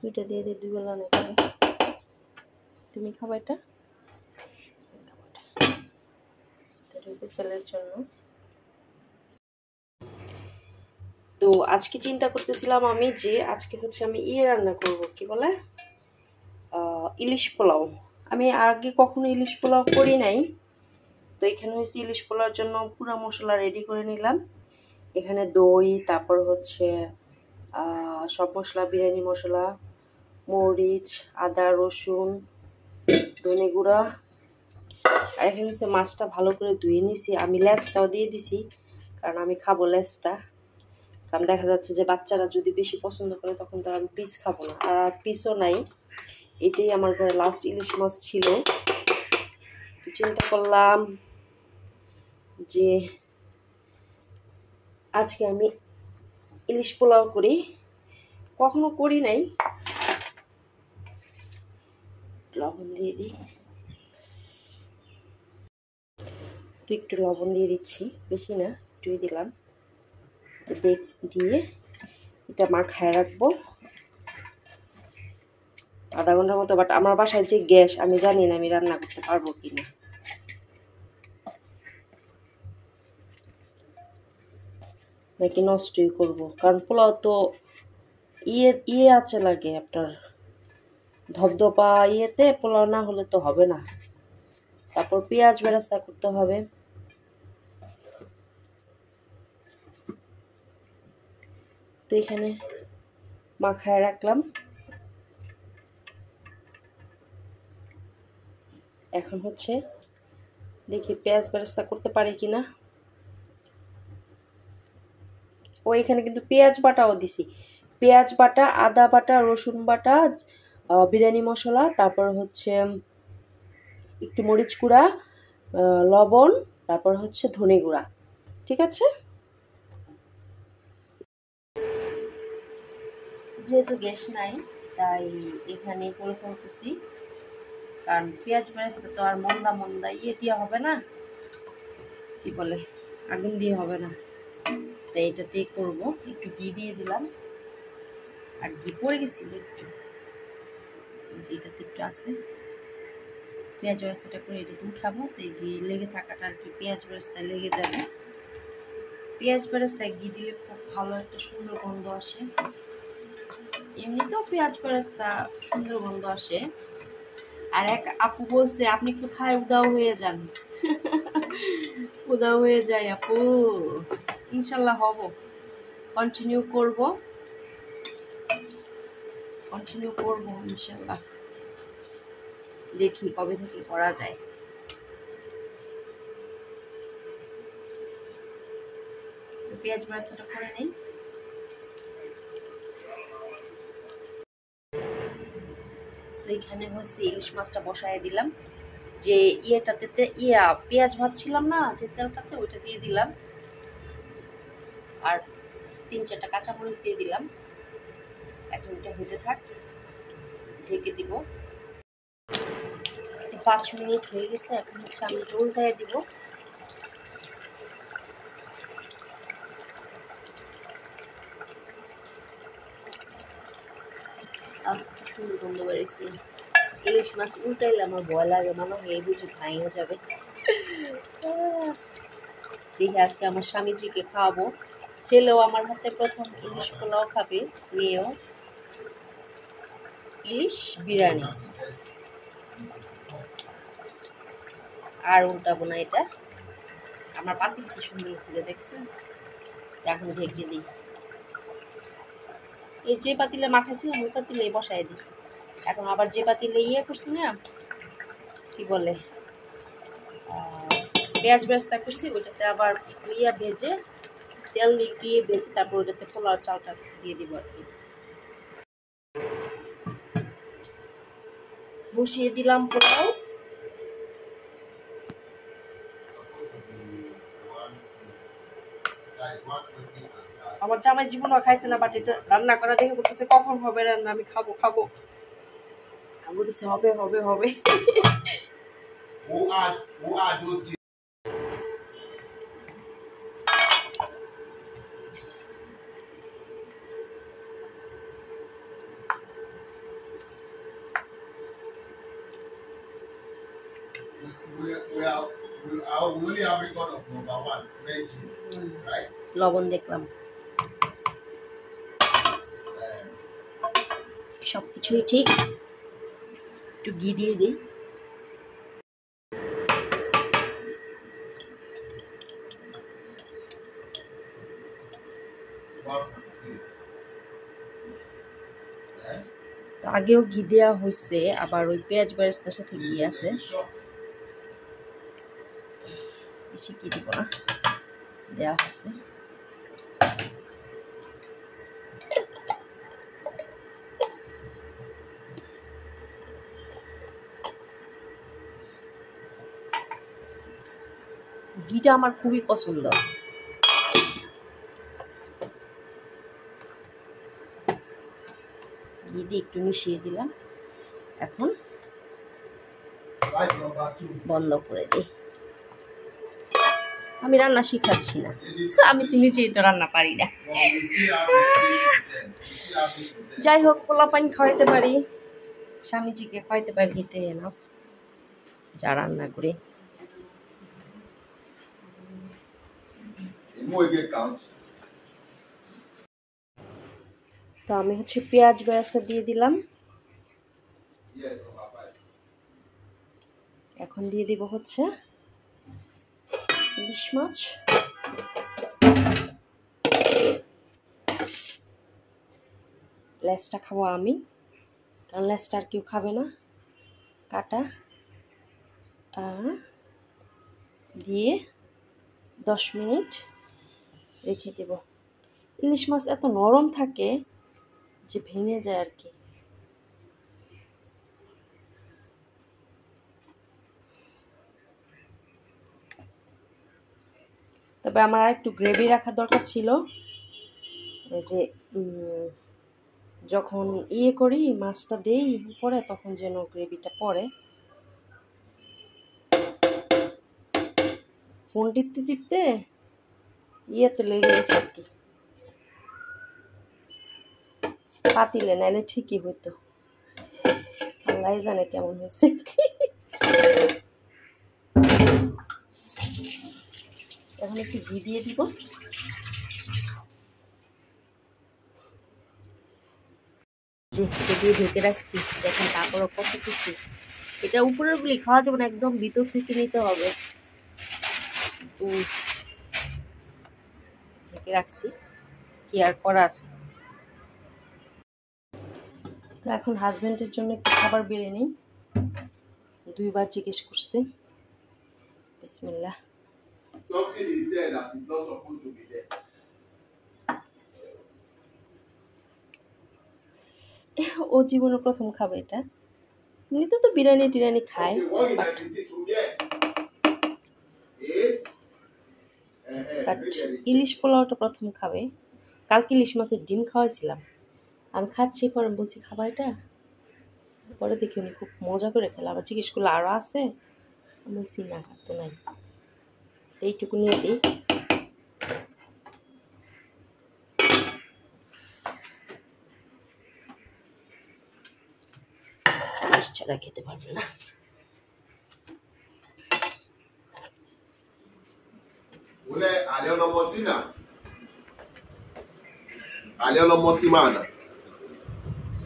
দুইটা দিয়ে দিই, 2 বেলা নেই। তুমি খাবা এটা? এটা হচ্ছে ছেলের জন্য। তো আজকে চিন্তা করতেছিলাম আমি যে আজকে হচ্ছে আমি রান্না করব, কি বলে ইলিশ পোলাও। আমি আগে কখনো ইলিশ পোলাও করি নাই। তো এখানে হচ্ছে ইলিশ পোলাওর জন্য পুরো মশলা রেডি করে নিলাম। এখানে দই, তারপর হচ্ছে সব মশলা, বিরিয়ানি মশলা, মরিচ, আদা, রসুন, ধনে গুঁড়া। আর এখানে হচ্ছে মাছটা ভালো করে ধুয়ে নিছি। আমি লেজটাও দিয়ে দিছি, কারণ আমি খাবো লেজটা। কারণ দেখা যাচ্ছে যে বাচ্চারা যদি বেশি পছন্দ করে তখন তো আমি পিস খাবো না, আর পিসও নাই। এটাই আমার ঘরে লাস্ট ইলিশ মাছ ছিল। তো চিন্তা করলাম যে আজকে আমি ইলিশ পোলাও করি, কখনো করি নাই। লবণ দিয়ে দিই, তো একটু লবণ দিয়ে দিচ্ছি, বেশি না, একটুই দিলাম। তো দিয়ে এটা মাখায় রাখবো আধা ঘন্টার মতো। বাট আমার বাসায় যে গ্যাস, আমি জানি না আমি রান্না করতে পারবো কিনা। নাকি নষ্টই করবো, কারণ পোলাও তো ইয়ে আছে লাগে আপনার, ধবধপা ইয়েতে পোলাও না হলে তো হবে না। তারপর পেঁয়াজ বেরেস্তা করতে হবে। তো এখানে মাখায় রাখলাম। এখন হচ্ছে দেখি পেঁয়াজ বেরেস্তা করতে পারি কিনা। ও এখানে কিন্তু পেঁয়াজ বাটাও দিছি, পেঁয়াজ বাটা, আদা বাটা, রসুন বাটা, বিরিয়ানি মশলা, তারপর হচ্ছে একটু মরিচ গুঁড়া, লবণ, তারপর হচ্ছে ধনে গুঁড়া। ঠিক আছে, যেহেতু গ্যাস নাই তাই এখানে করে ফেলতেছি, কারণ পেঁয়াজ বেরেস্তা তো আর মন্দা মন্দা ইয়ে দিয়ে হবে না, কি বলে আগুন দিয়ে হবে না। তাই এটাতেই করবো। একটু ঘি দিয়ে দিলাম, আর ঘি পড়ে গেছিল একটু, এটাতে একটু আছে। পেঁয়াজ বেরেস্তাটা করে এটাতে উঠাবো, তো এই ঘি লেগে থাকাটা আর কি পেঁয়াজ বেরেস্তায় লেগে যাবে। পেঁয়াজ বেরেস্তায় ঘি দিলে খুব ভালো একটা সুন্দর গন্ধ আসে। এমনিতেও পেঁয়াজ বেরেস্তা সুন্দর গন্ধ আসে। আর এক আপু বলছে আপনি কোথায় উদাও হয়ে যান। উদাও হয়ে যায় আপু, ইনশাল্লাহ হব, কন্টিনিউ করব ইনশাল্লাহ। দেখি কবে থেকে করা যায়। তো পেঁয়াজ বেরেস্তাটা করে নেই। তো এখানে হচ্ছে ইলিশ মাছটা বসায় দিলাম, যে ইয়েটাতে পেঁয়াজ ভাজছিলাম না যে তেলটাতে, ওইটা দিয়ে দিলাম। আর 3-4টা কাঁচামরিচ দিয়ে দিলাম। এখন এটা হতে থাক, ঢেকে দিব। 5 মিনিট হয়ে গেছে। এখন হচ্ছে আমি উল্টায় দিব। সুন্দর গন্ধ বেরিয়েছে। ইলিশ মাছ উল্টাইলে আমার ভয় লাগে, মনে হয় এই বুঝি ভাঙে যাবে। দেখি আজকে আমার স্বামীজিকে খাওয়াবো। ছেলেও আমার হাতে প্রথম ইলিশ পোলাও খাবে, মেয়েও ইলিশ বিরিয়ানি। আর উল্টাবো না এটা। আমার পাতিল কি সুন্দর খুলে দেখছেন। এখন ঢেকে দিই। এই যে পাতিলে মাখাইছিলাম ওই পাতিলে বসাই দিছি। এখন আবার যে পাতিলে ইয়ে করছি না, কি বলে পেঁয়াজ বেরেস্তা করছি, ওইটাতে আবার ইয়া ভেজে, তেল দিয়ে ভেজে, তারপর ওইটাতে পোলাও চালটা দিয়ে দিব আর কি। বসিয়ে দিলাম পোলাও। আমার জামাই জীবনও খাইছে না, বাট এটা রান্না করা দেখে বলতেছে কখন হবে রান্না, আমি খাবো খাবো। আমি বলতেছি হবে হবে হবে। we only have record of number 1, Reggie, right? লবণ দেখলাম, সব কিছুই ঠিক। একটু ঘি দিয়ে দিই। আগেও ঘি দেওয়া হয়েছে, আবার ওই পেঁয়াজ বেরেস্তার সাথে ঘি আছে, বেশি ঘি দিব না, দেওয়া হয়েছে। ঘিটা আমার খুবই পছন্দ। ঘি দিয়ে একটু মিশিয়ে দিলাম, এখন বন্ধ করে দিই। আমি রান্না শিখাচ্ছি না, আমি তো নিজেই তো রান্না পারি না। যাই হোক, পোলা পানি খাওয়াইতে পারি, স্বামীজিকে খাওয়াইতে পারি, এটাই এনাফ যা রান্না করে। তো আমি হচ্ছে পেঁয়াজ বেরেস্তা দিয়ে দিলাম, এখন দিয়ে দিব হচ্ছে ইলিশ মাছ। লেজটা খাবো আমি, কারণ লেজটা আর কেউ খাবে না, কাটা দিয়ে 10 মিনিট রেখে দেব। ইলিশ মাছ এত নরম থাকে যে ভেঙে যায় আর কি। তবে আমার আর একটু গ্রেভি রাখা দরকার ছিল, এই যে যখন করি মাছটা দেই উপরে, তখন যেন গ্রেভিটা পড়ে। ফোন টিপতে টিপতে ইয়েতে লেগে গেছে আর কি, পাতিলে, নাইলে ঠিকই হইতো। আল্লাহ জানে কেমন হয়েছে। এখন একটু ঘি দিয়ে দিব। দিয়ে ঢেকে রাখছি, দেখেন তারপরও কত কিছু। এটা উপরের গুলি খাওয়া যাবে না, একদম ভিতর থেকে নিতে হবে। ঢেকে রাখছি, কি আর করার। তো এখন হাজবেন্ডের জন্য একটু খাবার বেড়ে নিই। 2 বার জিজ্ঞেস করছে। বিসমিল্লাহ। Something is there that is not supposed to be there. ও জীবনে প্রথম খাবে এটা। এমনিতে তো বিরিয়ানি টিরিয়ানি খায়, বাট ইলিশ পোলাওটা প্রথম খাবে। কালকে ইলিশ মাছের ডিম খাওয়াইছিলাম, আমি খাচ্ছি, পরে বলছি খাবা এটা, পরে দেখি উনি খুব মজা করে খেলে। আবার জিজ্ঞেস করলো আরও আছে, আমি বলছি না তো নাই, তো এইটুকু নিয়ে দিই। ইলিশ ছাড়া খেতে পারবে না।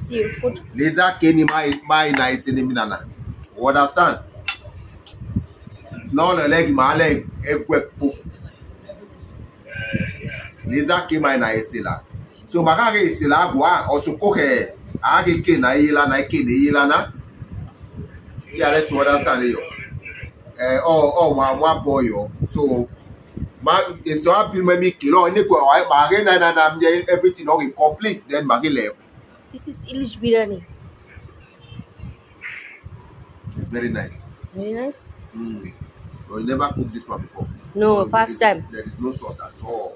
Seafood. Leza keni mai na isiniminana. You understand? No le leg ma leg ekwepu. Leza ke mai na isila. So maka ke isila gwa osuko ke age ke na yila na ke ni yila na. Yeah, let's understand yo. Wa boy yo. So ma so happy me kilo ni ko ma ge na everything all complete then ma ge le. This is Ilish biryani. It's very nice. Very nice. So you never cooked this one before? No, first time. There is no salt at all.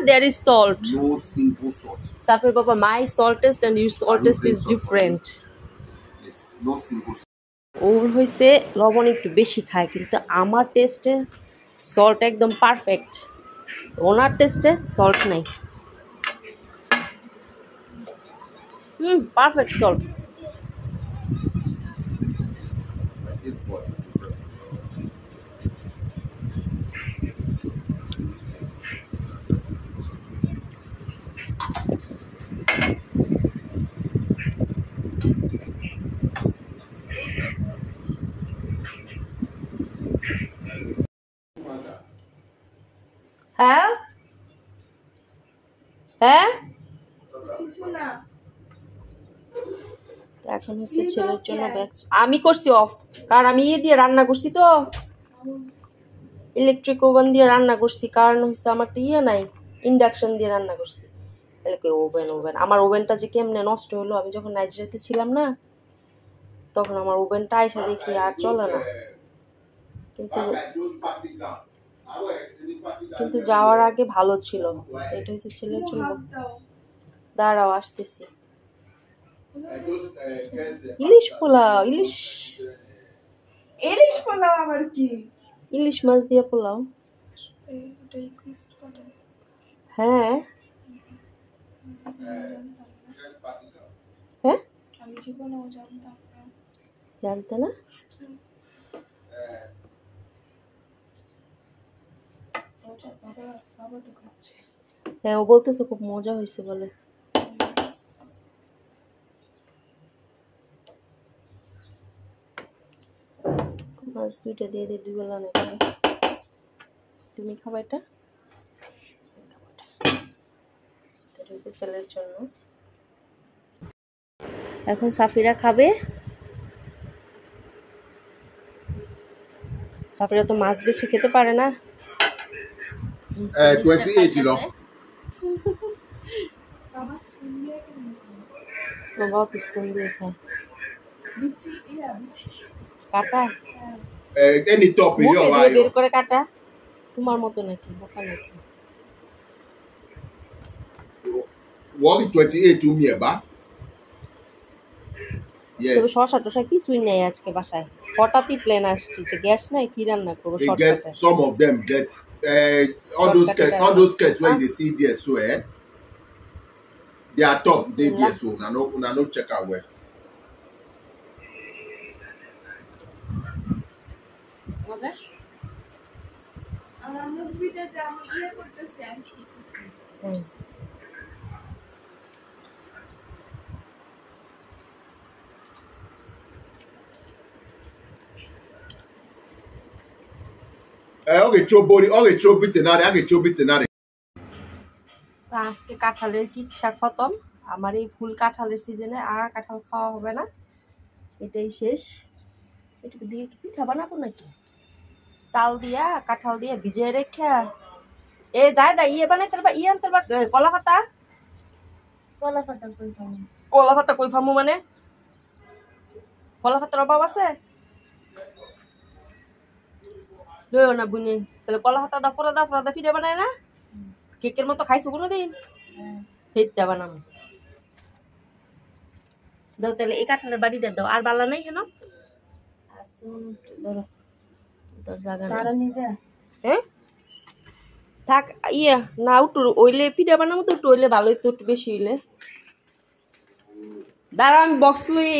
There is salt. No simple salt. Safir Papa, my salt taste and your salt taste is different. Yes, no simple salt. ওর হয়েছে লবণ একটু বেশি খায়, কিন্তু আমার টেস্টে salt একদম perfect, ওনার টেস্টে সল্ট নাই। Perfect salt. হ্যাঁ হ্যাঁ এখন হচ্ছে ছেলের জন্য ব্যাগ আমি করছি অফ, কারণ আমি দিয়ে রান্না করছি তো, ইলেকট্রিক ওভেন দিয়ে রান্না করছি, কারণ হচ্ছে আমার তো নাই, ইন্ডাকশন দিয়ে রান্না করছি। তাহলে ওভেন আমার ওভেনটা যে কেমনে নষ্ট হলো, আমি যখন নাইজেরিয়াতে ছিলাম না তখন আমার ওভেনটা এসে দেখি আর চলে না, কিন্তু কিন্তু যাওয়ার আগে ভালো ছিল। এটা হচ্ছে ছেলের জন্য। দাঁড়াও আসতেছি। ইলিশ পোলাও, ইলিশ পোলাও আবার কি? ইলিশ মাছ দিয়ে পোলাও। হ্যাঁ হ্যাঁ আমি জীবনেও জানতাম না। জানতে না? বাবা তো খাচ্ছে। হ্যাঁ ও বলতেছে খুব মজা হয়েছে বলে। মাছ দুইটা দিয়ে দিয়ে 2 বেলা না খাবে। তুমি খাবা এটা? এটা হচ্ছে ছেলের জন্য। এখন সাফিরা খাবে। সাফিরা তো মাছ বেছে খেতে পারে না। 28 ছিল। বাবা তো স্কুল দিয়ে খায়। কাটা Any top মুখে yo দিয়ে বের ayo. করে কাটা। তোমার মতো নাকি বোকা নাকি? What 28 to me ba? তবে Yes. শসা টসা কিছুই নেই আজকে বাসায়, হঠাৎই প্ল্যান আসছে যে গ্যাস নাই, কি রান্না করবো They শর্টকাটে। get some of them get all those sketch where you see there so they are top they there so na no check out where. মজা? আমার মুভিটা যেমন ইয়ে করতেছে আমি শিখতেছি। Okay, throw bit in there. আজকে কাঁঠালের কিচ্ছা খতম। আমার এই ফুল কাঁঠালের সিজনে আর কাঁঠাল খাওয়া হবে না, এটাই শেষ। এটুকু দিয়ে কি পিঠা বানাবো নাকি? চাল দিয়া কাঁঠাল দিয়ে ভিজিয়ে রেখা এ যায় না ইয়ে বানাইতে পারবা, ইয়ে আনতে পারবা কলা পাতা। কলা পাতা কই ফামু মানে? কলা পাতার অভাব আছে? লইও না বুনি, তাহলে কলা পাতা দা পুরা দা পিঠা বানায় না? কেকের মতো খাইছো কোনোদিন? হেটটা বানাবো দাও। তাহলে এই কাঁঠালের বাড়িটা দাও। আর বালা নাই কেন? ধরো তোর জায়গা নেই। হ্যাঁ থাক ইয়া না উঠু ওইলে পিঠা বানাবো তো, একটু ওইলে ভালোই তো, একটু বেশি হইলে। দাঁড়া আমি বক্স লই।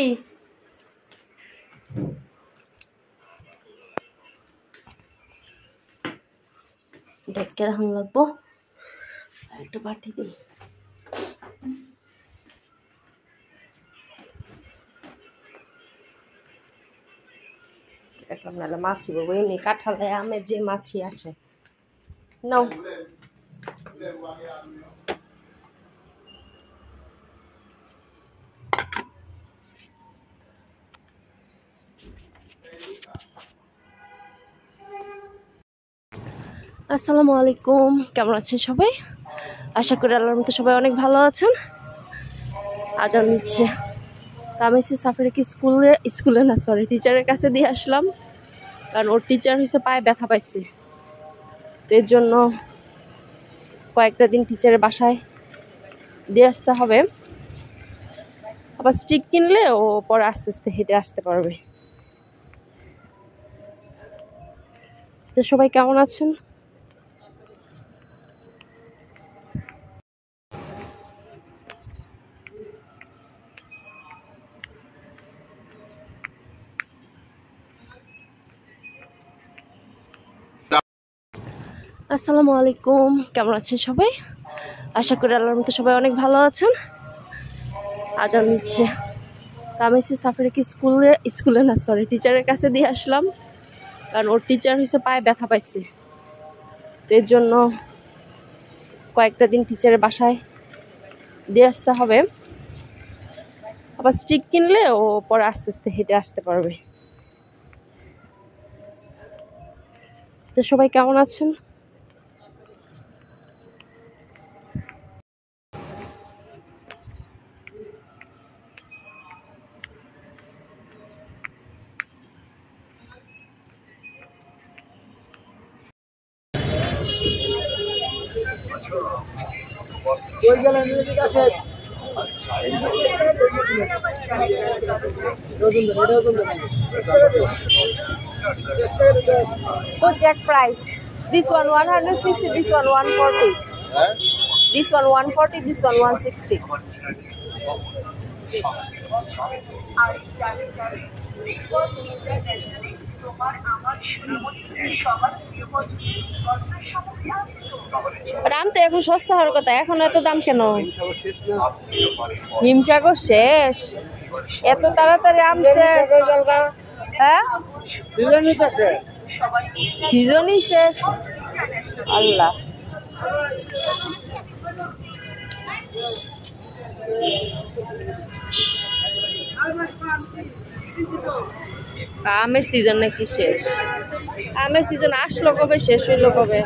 ডেকে রাখুন লাগবো, একটা বাটি দিই। এখন নাহলে মাছি বলবো, এমনি কাঁঠালে আমের যে মাছি আসে। নাও আসসালামু আলাইকুম, কেমন আছেন সবাই? আশা করি আল্লাহর মতো সবাই অনেক ভালো আছেন। আজান দিচ্ছে, আমি সাফিরাকে স্কুলে না সরি টিচারের কাছে দিয়ে আসলাম, কারণ ওর টিচার হয়েছে পায়ে ব্যথা পাইছে, এর জন্য কয়েকটা দিন টিচারের বাসায় দিয়ে আসতে হবে। আবার স্টিক কিনলে ও পরে আস্তে আস্তে হেঁটে আসতে পারবে। তো সবাই কেমন আছেন? আসসালামু আলাইকুম, কেমন আছেন সবাই? আশা করি আল্লাহর মতো সবাই অনেক ভালো আছেন। আজান দিচ্ছে, আমি সাফিরাকে স্কুলে না সরি টিচারের কাছে দিয়ে আসলাম, কারণ ওর টিচার হয়েছে পায়ে ব্যথা পাইছে, এর জন্য কয়েকটা দিন টিচারের বাসায় দিয়ে আসতে হবে। আবার স্টিক কিনলে ও পরে আস্তে আস্তে হেঁটে আসতে পারবে। তো সবাই কেমন আছেন? Go check price. This one 160, this one 140. This one 140, this one 160. দাম তো এখন সস্তা হওয়ার কথা, এখন এত দাম কেন? হিমসাগর শেষ, এত তাড়াতাড়ি আম শেষ? হ্যাঁ, সিজনই শেষ। আল্লাহ, আমের সিজন নাকি শেষ? আমের সিজন আসলো কবে, শেষ হইলো কবে?